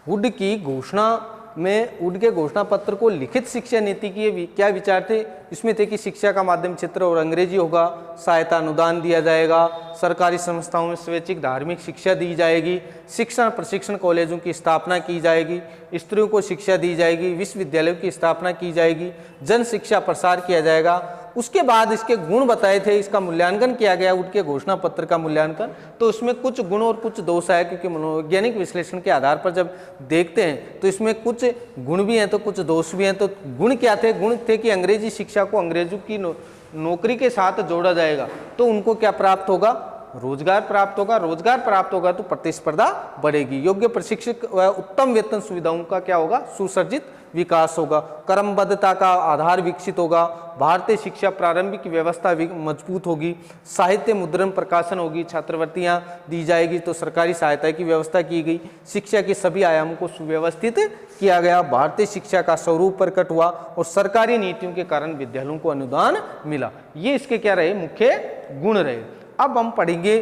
वुड की घोषणा में, वुड के घोषणा पत्र को लिखित शिक्षा नीति की क्या विचार थे, इसमें थे कि शिक्षा का माध्यम क्षेत्र और अंग्रेजी होगा, सहायता अनुदान दिया जाएगा, सरकारी संस्थाओं में स्वैच्छिक धार्मिक शिक्षा दी जाएगी, शिक्षण प्रशिक्षण कॉलेजों की स्थापना की जाएगी, स्त्रियों को शिक्षा दी जाएगी, विश्वविद्यालयों की स्थापना की जाएगी, जन शिक्षा प्रसार किया जाएगा। उसके बाद इसके गुण बताए थे, इसका मूल्यांकन किया गया वुड के घोषणा पत्र का मूल्यांकन। तो उसमें कुछ गुण और कुछ दोष आए, क्योंकि मनोवैज्ञानिक विश्लेषण के आधार पर जब देखते हैं तो इसमें कुछ गुण भी हैं तो कुछ दोष भी हैं। तो गुण क्या थे, गुण थे कि अंग्रेजी शिक्षा को अंग्रेजों की नौकरी के साथ जोड़ा जाएगा तो उनको क्या प्राप्त होगा, रोजगार प्राप्त होगा। रोजगार प्राप्त होगा तो प्रतिस्पर्धा बढ़ेगी। योग्य प्रशिक्षक व उत्तम वेतन सुविधाओं का क्या होगा, सुसज्जित विकास होगा। क्रमबद्धता का आधार विकसित होगा। भारतीय शिक्षा प्रारंभिक व्यवस्था मजबूत होगी। साहित्य मुद्रण प्रकाशन होगी। छात्रवृत्तियां दी जाएगी तो सरकारी सहायता की व्यवस्था की गई। शिक्षा के सभी आयामों को सुव्यवस्थित किया गया। भारतीय शिक्षा का स्वरूप प्रकट हुआ और सरकारी नीतियों के कारण विद्यालयों को अनुदान मिला। ये इसके क्या रहे, मुख्य गुण रहे। अब हम पढ़ेंगे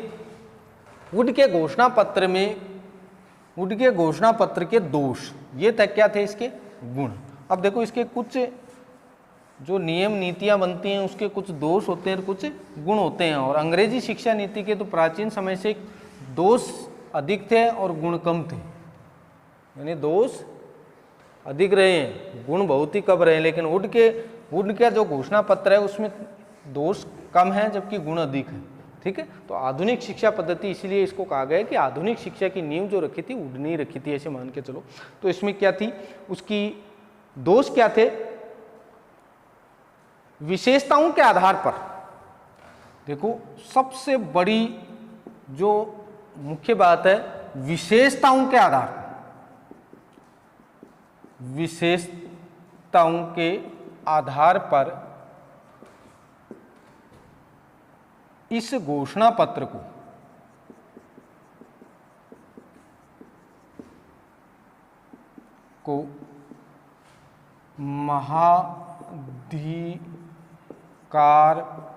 वुड के घोषणा पत्र में, वुड के घोषणा पत्र के दोष। ये तक क्या थे इसके गुण। अब देखो इसके कुछ जो नियम नीतियां बनती हैं उसके कुछ दोष होते हैं और कुछ गुण होते हैं। और अंग्रेजी शिक्षा नीति के तो प्राचीन समय से दोष अधिक थे और गुण कम थे, यानी दोष अधिक रहे हैं, गुण बहुत ही कम रहे हैं। लेकिन वुड का जो घोषणा पत्र है उसमें दोष कम है जबकि गुण अधिक है। ठीक है, तो आधुनिक शिक्षा पद्धति, इसीलिए इसको कहा गया है कि आधुनिक शिक्षा की नींव जो रखी थी वुड ने रखी थी, ऐसे मान के चलो। तो इसमें क्या थी, उसकी दोष क्या थे, विशेषताओं के आधार पर। देखो सबसे बड़ी जो मुख्य बात है, विशेषताओं के आधार पर, विशेषताओं के आधार पर इस घोषणा पत्र को महाधिकार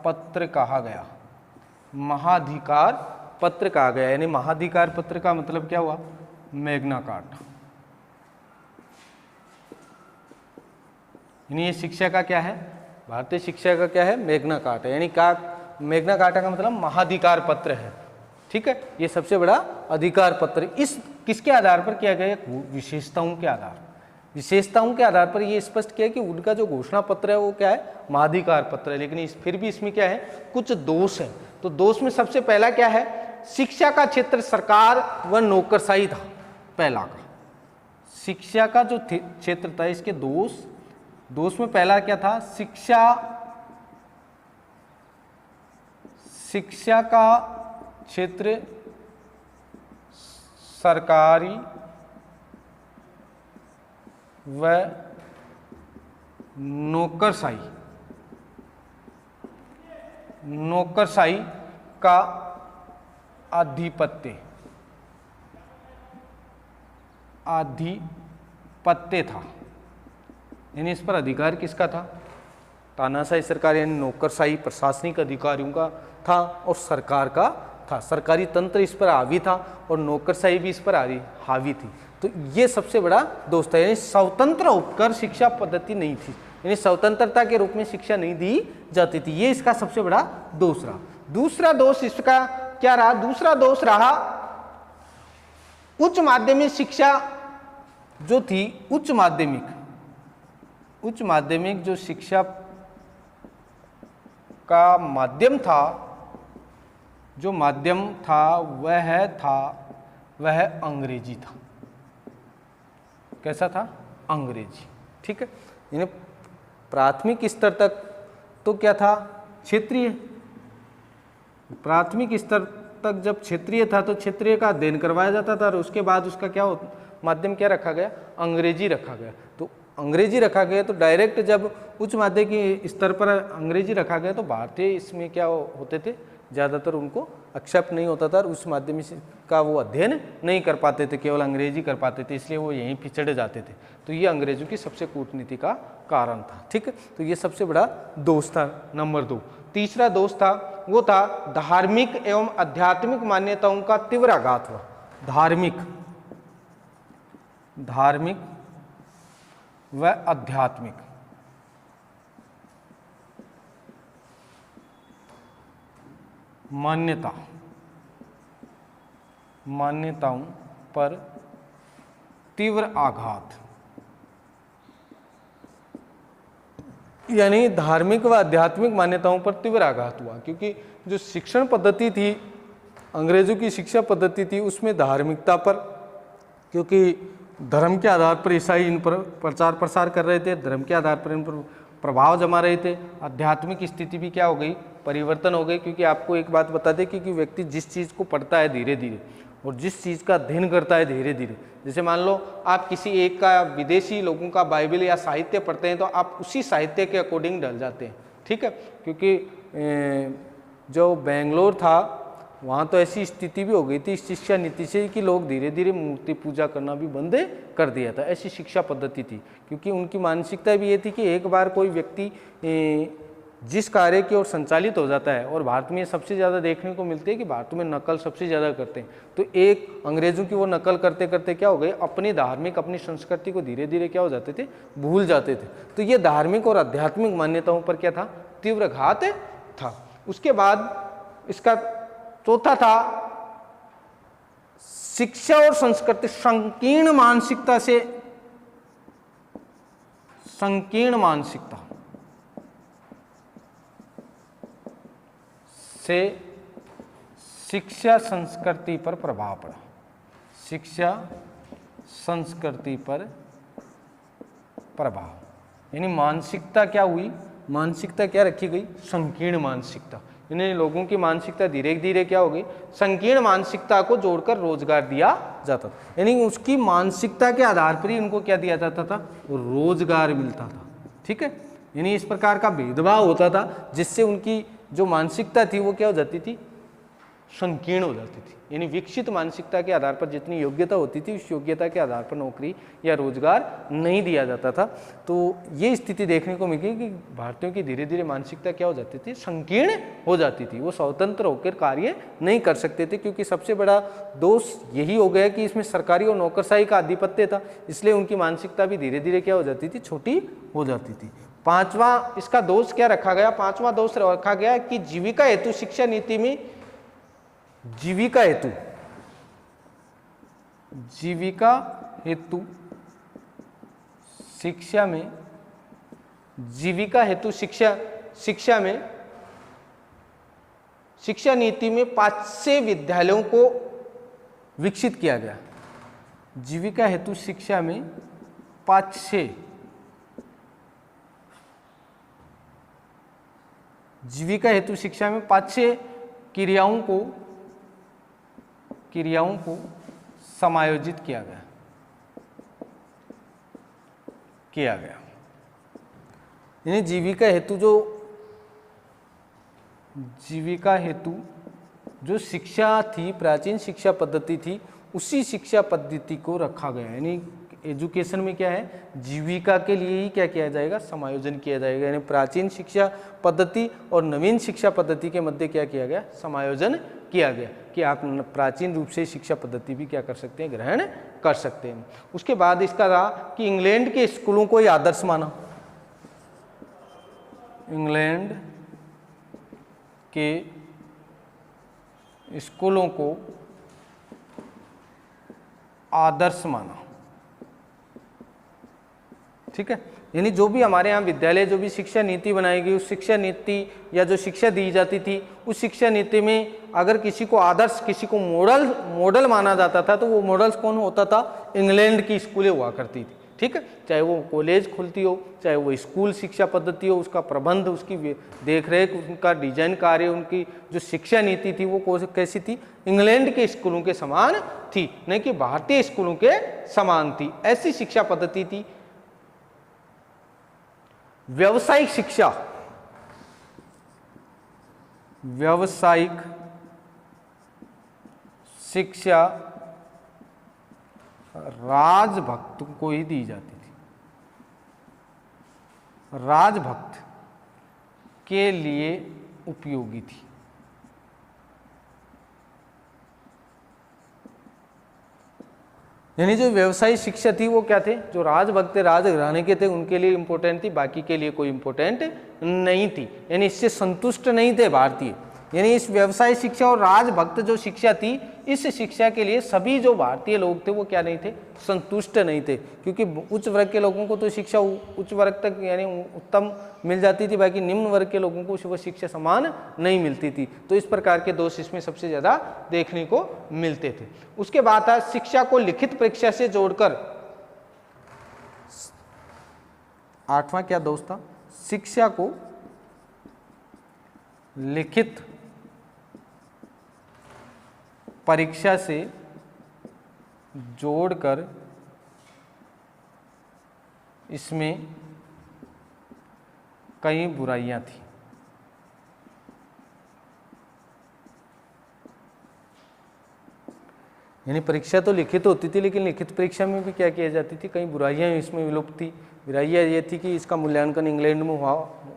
पत्र कहा गया। महाधिकार पत्र कहा गया, यानी महाधिकार पत्र का मतलब क्या हुआ, मैग्ना कार्टा। यानी ये शिक्षा का क्या है, भारतीय शिक्षा का क्या है, मैग्ना कार्टा। यानी का मैग्ना कार्टा का मतलब महाधिकार पत्र है। ठीक है, ये सबसे बड़ा अधिकार पत्र। इस किसके आधार पर किया गया, विशेषताओं के आधार, विशेषताओं के आधार पर ये स्पष्ट किया कि उनका जो घोषणा पत्र है वो क्या है, महाधिकार पत्र है। लेकिन फिर भी इसमें क्या है, कुछ दोष है। तो दोष में सबसे पहला क्या है, शिक्षा का क्षेत्र सरकार व नौकरशाही था। पहला का शिक्षा का जो क्षेत्र था, इसके दोष में पहला क्या था, शिक्षा का क्षेत्र सरकारी व नौकरशाही का आधिपत्य था, यानी इस पर अधिकार किसका था? तानाशाही सरकार यानी नौकरशाही प्रशासनिक अधिकारियों का था और सरकार का था। सरकारी तंत्र इस पर हावी था और नौकरशाही भी इस पर हावी थी। तो ये सबसे बड़ा दोष था, यानी स्वतंत्र होकर शिक्षा पद्धति नहीं थी, यानी स्वतंत्रता के रूप में शिक्षा नहीं दी जाती थी। ये इसका सबसे बड़ा दोष रहा। दूसरा दोष इसका क्या रहा? दूसरा दोष रहा उच्च माध्यमिक शिक्षा जो थी, उच्च माध्यमिक जो शिक्षा का माध्यम था, जो माध्यम था वह अंग्रेजी था। कैसा था? अंग्रेजी। ठीक है, यानी प्राथमिक स्तर तक तो क्या था? क्षेत्रीय। प्राथमिक स्तर तक जब क्षेत्रीय था तो क्षेत्रीय का अध्ययन करवाया जाता था और उसके बाद उसका क्या माध्यम क्या रखा गया? अंग्रेजी रखा गया। तो अंग्रेजी रखा गया तो डायरेक्ट जब उच्च माध्यमिक स्तर पर अंग्रेजी रखा गया तो भारतीय इसमें क्या होते थे? ज़्यादातर उनको एक्सेप्ट नहीं होता था और उस माध्यम का वो अध्ययन नहीं कर पाते थे, केवल अंग्रेजी कर पाते थे, इसलिए वो यहीं पिछड़ जाते थे। तो ये अंग्रेजों की सबसे कूटनीति का कारण था। ठीक है, तो ये सबसे बड़ा दोष था नंबर 2। तीसरा दोष था वो था धार्मिक एवं आध्यात्मिक मान्यताओं का तीव्र आघात हुआ। धार्मिक व आध्यात्मिक मान्यताओं पर तीव्र आघात, यानी धार्मिक व आध्यात्मिक मान्यताओं पर तीव्र आघात हुआ, क्योंकि जो शिक्षण पद्धति थी, अंग्रेजों की शिक्षा पद्धति थी, उसमें धार्मिकता पर, क्योंकि धर्म के आधार पर ईसाई इन पर प्रचार प्रसार कर रहे थे, धर्म के आधार पर इन पर प्रभाव जमा रहे थे। आध्यात्मिक स्थिति भी क्या हो गई? परिवर्तन हो गई, क्योंकि आपको एक बात बता दें कि व्यक्ति जिस चीज़ को पढ़ता है धीरे धीरे और जिस चीज़ का अध्ययन करता है धीरे धीरे, जैसे मान लो आप किसी एक का विदेशी लोगों का बाइबल या साहित्य पढ़ते हैं तो आप उसी साहित्य के अकॉर्डिंग ढल जाते हैं। ठीक है, क्योंकि जो बेंगलोर था वहाँ तो ऐसी स्थिति भी हो गई थी शिक्षा नीति से कि लोग धीरे धीरे मूर्ति पूजा करना भी बंद कर दिया था। ऐसी शिक्षा पद्धति थी, क्योंकि उनकी मानसिकता भी ये थी कि एक बार कोई व्यक्ति जिस कार्य की ओर संचालित हो जाता है, और भारत में सबसे ज़्यादा देखने को मिलती है कि भारत में नकल सबसे ज़्यादा करते हैं, तो एक अंग्रेज़ों की वो नकल करते करते क्या हो गए? अपनी धार्मिक अपनी संस्कृति को धीरे धीरे क्या हो जाते थे? भूल जाते थे। तो ये धार्मिक और आध्यात्मिक मान्यताओं पर क्या था? तीव्र घात था। उसके बाद इसका चौथा था शिक्षा और संस्कृति संकीर्ण मानसिकता से शिक्षा संस्कृति पर प्रभाव पड़ा। शिक्षा संस्कृति पर प्रभाव, यानी मानसिकता क्या हुई? मानसिकता क्या रखी गई? संकीर्ण मानसिकता। यानी लोगों की मानसिकता धीरे धीरे क्या हो गई? संकीर्ण मानसिकता को जोड़कर रोजगार दिया जाता था, यानी उसकी मानसिकता के आधार पर ही उनको क्या दिया जाता था? रोजगार मिलता था। ठीक है, यानी इस प्रकार का भेदभाव होता था जिससे उनकी जो मानसिकता थी वो क्या हो जाती थी? संकीर्ण हो जाती थी। यानी विकसित मानसिकता के आधार पर जितनी योग्यता होती थी उस योग्यता के आधार पर नौकरी या रोजगार नहीं दिया जाता था। तो ये स्थिति देखने को मिली कि भारतीयों की धीरे धीरे मानसिकता क्या हो जाती थी? संकीर्ण हो जाती थी। वो स्वतंत्र होकर कार्य नहीं कर सकते थे, क्योंकि सबसे बड़ा दोष यही हो गया कि इसमें सरकारी और नौकरशाही का आधिपत्य था, इसलिए उनकी मानसिकता भी धीरे धीरे क्या हो जाती थी? छोटी हो जाती थी। पांचवा इसका दोष क्या रखा गया? पांचवा दोष रखा गया कि जीविका हेतु शिक्षा नीति में जीविका हेतु शिक्षा में शिक्षा नीति में 500 विद्यालयों को विकसित किया गया। जीविका हेतु शिक्षा में 500 जीविका हेतु शिक्षा में 500 क्रियाओं को समायोजित किया गया। यानी जीविका हेतु जो शिक्षा थी, प्राचीन शिक्षा पद्धति थी, उसी शिक्षा पद्धति को रखा गया। यानी एजुकेशन में क्या है, जीविका के लिए ही क्या किया जाएगा, समायोजन किया जाएगा। यानी प्राचीन शिक्षा पद्धति और नवीन शिक्षा पद्धति के मध्य क्या किया गया, समायोजन किया गया कि आप प्राचीन रूप से शिक्षा पद्धति भी क्या कर सकते हैं, ग्रहण कर सकते हैं। उसके बाद इसका रहा कि इंग्लैंड के स्कूलों को ही आदर्श माना। इंग्लैंड के स्कूलों को आदर्श माना। ठीक है, यानी जो भी हमारे यहाँ विद्यालय, जो भी शिक्षा नीति बनाई गई, उस शिक्षा नीति या जो शिक्षा दी जाती थी, उस शिक्षा नीति में अगर किसी को आदर्श, किसी को मॉडल माना जाता था, तो वो मॉडल्स कौन होता था, इंग्लैंड की स्कूलें हुआ करती थी। ठीक है, चाहे वो कॉलेज खुलती हो, चाहे वो स्कूल शिक्षा पद्धति हो, उसका प्रबंध, उसकी देखरेख, उनका डिजाइन कार्य, उनकी जो शिक्षा नीति थी वो कैसी थी, इंग्लैंड के स्कूलों के समान थी, नहीं कि भारतीय स्कूलों के समान थी। ऐसी शिक्षा पद्धति थी। व्यावसायिक शिक्षा, व्यावसायिक शिक्षा राजभक्त को ही दी जाती थी। राजभक्त के लिए उपयोगी थी। यानी जो व्यवसायिक शिक्षा थी वो क्या थे, जो राजभक्त राजघराने के थे उनके लिए इंपॉर्टेंट थी, बाकी के लिए कोई इंपॉर्टेंट नहीं थी। यानी इससे संतुष्ट नहीं थे भारतीय। यानी इस व्यवसाय शिक्षा और राजभक्त जो शिक्षा थी, इस शिक्षा के लिए सभी जो भारतीय लोग थे वो क्या नहीं थे, संतुष्ट नहीं थे। क्योंकि उच्च वर्ग के लोगों को तो शिक्षा उच्च वर्ग तक यानी उत्तम मिल जाती थी, बाकी निम्न वर्ग के लोगों को वो शिक्षा समान नहीं मिलती थी। तो इस प्रकार के दोष इसमें सबसे ज़्यादा देखने को मिलते थे। उसके बाद था शिक्षा को लिखित परीक्षा से जोड़कर, 8वां क्या दोष था, शिक्षा को लिखित परीक्षा से जोड़कर इसमें कई बुराइयां थी। यानी परीक्षा तो लिखित होती थी, लेकिन लिखित परीक्षा में भी क्या किया जाती थी, कई बुराइयां इसमें विलुप्त थी। बुराइयां ये थी कि इसका मूल्यांकन इंग्लैंड में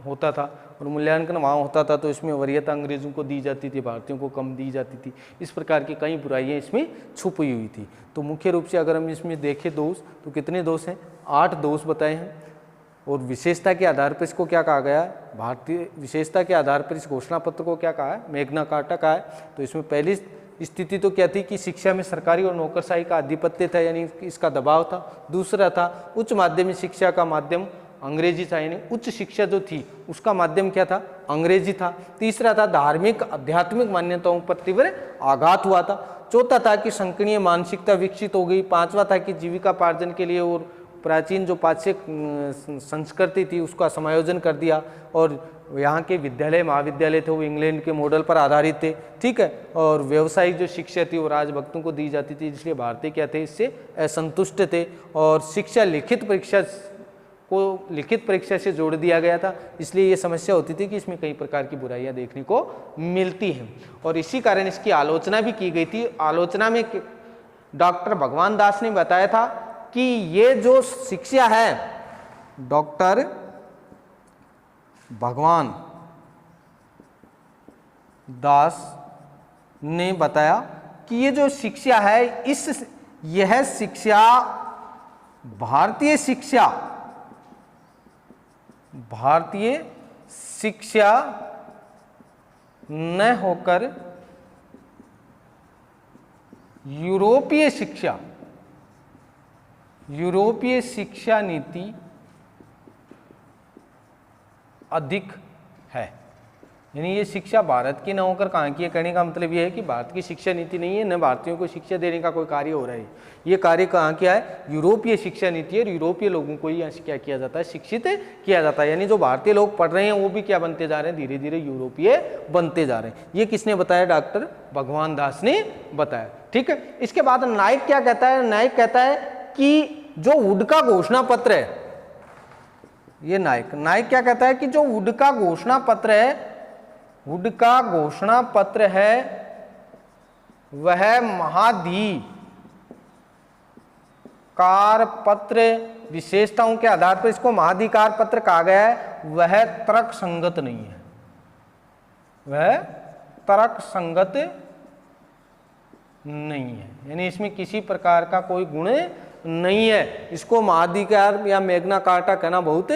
होता था, और मूल्यांकन वहाँ होता था तो इसमें वरीयता अंग्रेजों को दी जाती थी, भारतीयों को कम दी जाती थी। इस प्रकार की कई बुराइयां इसमें छुपी हुई थी। तो मुख्य रूप से अगर हम इसमें देखें दोष, तो कितने दोष हैं, 8 दोष बताए हैं। और विशेषता के आधार पर इसको क्या कहा गया है, भारतीय विशेषता के आधार पर इस घोषणा पत्र को क्या कहा है, मैग्ना कार्टा कहा है। तो इसमें पहली स्थिति तो क्या थी कि शिक्षा में सरकारी और नौकरशाही का आधिपत्य था, यानी इसका दबाव था। दूसरा था उच्च माध्यमिक शिक्षा का माध्यम अंग्रेजी था, यानी उच्च शिक्षा जो थी उसका माध्यम क्या था, अंग्रेजी था। तीसरा था धार्मिक आध्यात्मिक मान्यताओं पर तीव्र आघात हुआ था। चौथा था कि संकीर्णीय मानसिकता विकसित हो गई। 5वां था कि जीविकापार्जन के लिए और प्राचीन जो पाश्चात्य संस्कृति थी उसका समायोजन कर दिया, और यहाँ के विद्यालय महाविद्यालय थे वो इंग्लैंड के मॉडल पर आधारित थे। ठीक है, और व्यावसायिक जो शिक्षा थी वो राजभक्तों को दी जाती थी, इसलिए भारतीय क्या थे, इससे असंतुष्ट थे। और शिक्षा लिखित परीक्षा से जोड़ दिया गया था, इसलिए ये समस्या होती थी कि इसमें कई प्रकार की बुराइयां देखने को मिलती हैं, और इसी कारण इसकी आलोचना भी की गई थी। आलोचना में डॉक्टर भगवान दास ने बताया था कि ये जो शिक्षा है, डॉक्टर भगवान दास ने बताया कि ये जो शिक्षा है, यह शिक्षा भारतीय शिक्षा न होकर यूरोपीय शिक्षा नीति अधिक है। यानी ये शिक्षा भारत की न होकर कहाँ की है, कहने का मतलब ये है कि भारत की शिक्षा नीति नहीं है, न भारतीयों को शिक्षा देने का कोई कार्य हो रहा है। ये कार्य कहाँ किया है, यूरोपीय शिक्षा नीति है, और यूरोपीय लोगों को ही यहाँ क्या किया जाता है, शिक्षित किया जाता है। यानी जो भारतीय लोग पढ़ रहे हैं वो भी क्या बनते जा रहे हैं, धीरे धीरे यूरोपीय बनते जा रहे हैं। ये किसने बताया, डॉक्टर भगवान दास ने बताया। ठीक है, इसके बाद नाइक क्या कहता है, नाइक कहता है कि जो वुड का घोषणा पत्र है, ये नाइक क्या कहता है कि जो वुड का घोषणा पत्र है, वह महाधिकार पत्र, विशेषताओं के आधार पर इसको महाधिकार पत्र कहा गया है, वह तर्क संगत नहीं है, वह तर्क संगत नहीं है, यानी इसमें किसी प्रकार का कोई गुण नहीं है। इसको महाधिकार या मैग्ना कार्टा कहना बहुत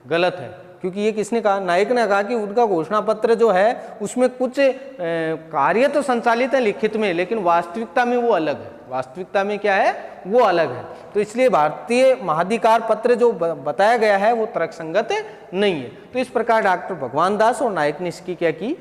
गलत है, क्योंकि ये किसने कहा, नायक ने कहा कि उनका घोषणा पत्र जो है उसमें कुछ कार्य तो संचालित है लिखित में, लेकिन वास्तविकता में वो अलग है, वास्तविकता में क्या है वो अलग है। तो इसलिए भारतीय महाधिकार पत्र जो बताया गया है वो तर्कसंगत नहीं है। तो इस प्रकार डॉक्टर भगवान दास और नायक ने इसकी क्या की,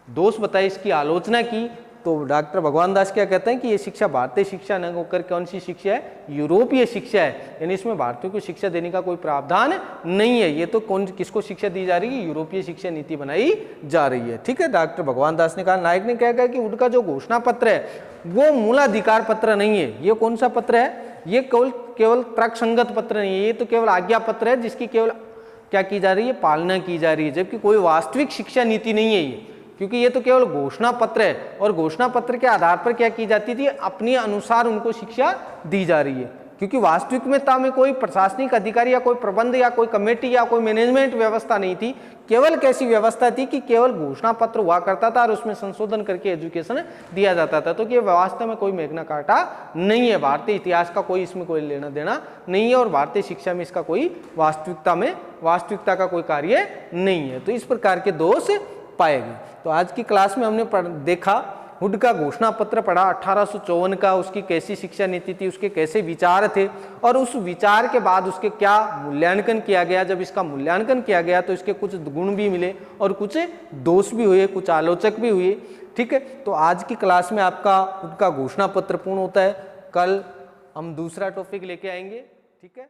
दोष बताए, इसकी आलोचना की। तो डॉक्टर भगवान दास क्या कहते हैं कि ये शिक्षा भारतीय शिक्षा न होकर कौन सी शिक्षा है, यूरोपीय शिक्षा है, यानी इसमें भारतीयों को शिक्षा देने का कोई प्रावधान नहीं है। ये तो कौन किसको शिक्षा दी जा रही है, यूरोपीय शिक्षा नीति बनाई जा रही है। ठीक है, डॉक्टर भगवान दास ने कहा। नायक ने क्या कहा कि उनका जो घोषणा पत्र है वो मूलाधिकार पत्र नहीं है। ये कौन सा पत्र है, ये केवल तर्कसंगत पत्र नहीं है, ये तो केवल आज्ञा पत्र है जिसकी केवल क्या की जा रही है, पालना की जा रही है, जबकि कोई वास्तविक शिक्षा नीति नहीं है ये, क्योंकि ये तो केवल घोषणा पत्र है और घोषणा पत्र के आधार पर क्या की जाती थी, अपने अनुसार उनको शिक्षा दी जा रही है, क्योंकि वास्तविकता में कोई प्रशासनिक अधिकारी या कोई प्रबंध या कोई कमेटी या कोई मैनेजमेंट व्यवस्था नहीं थी। केवल कैसी व्यवस्था थी कि केवल घोषणा पत्र हुआ करता था और उसमें संशोधन करके एजुकेशन दिया जाता था। तो कि वास्तव में कोई मैग्ना कार्टा नहीं है, भारतीय इतिहास का कोई इसमें कोई लेना देना नहीं है और भारतीय शिक्षा में इसका कोई वास्तविकता का कोई कार्य नहीं है। तो इस प्रकार के दोष पाए गए। तो आज की क्लास में हमने देखा हुड का घोषणा पत्र पढ़ा 1854 का, उसकी कैसी शिक्षा नीति थी, उसके कैसे विचार थे और उस विचार के बाद उसके क्या मूल्यांकन किया गया। जब इसका मूल्यांकन किया गया तो इसके कुछ गुण भी मिले और कुछ दोष भी हुए, कुछ आलोचक भी हुए। ठीक है, तो आज की क्लास में आपका हुड का घोषणा पत्र पूर्ण होता है। कल हम दूसरा टॉपिक लेके आएंगे। ठीक है।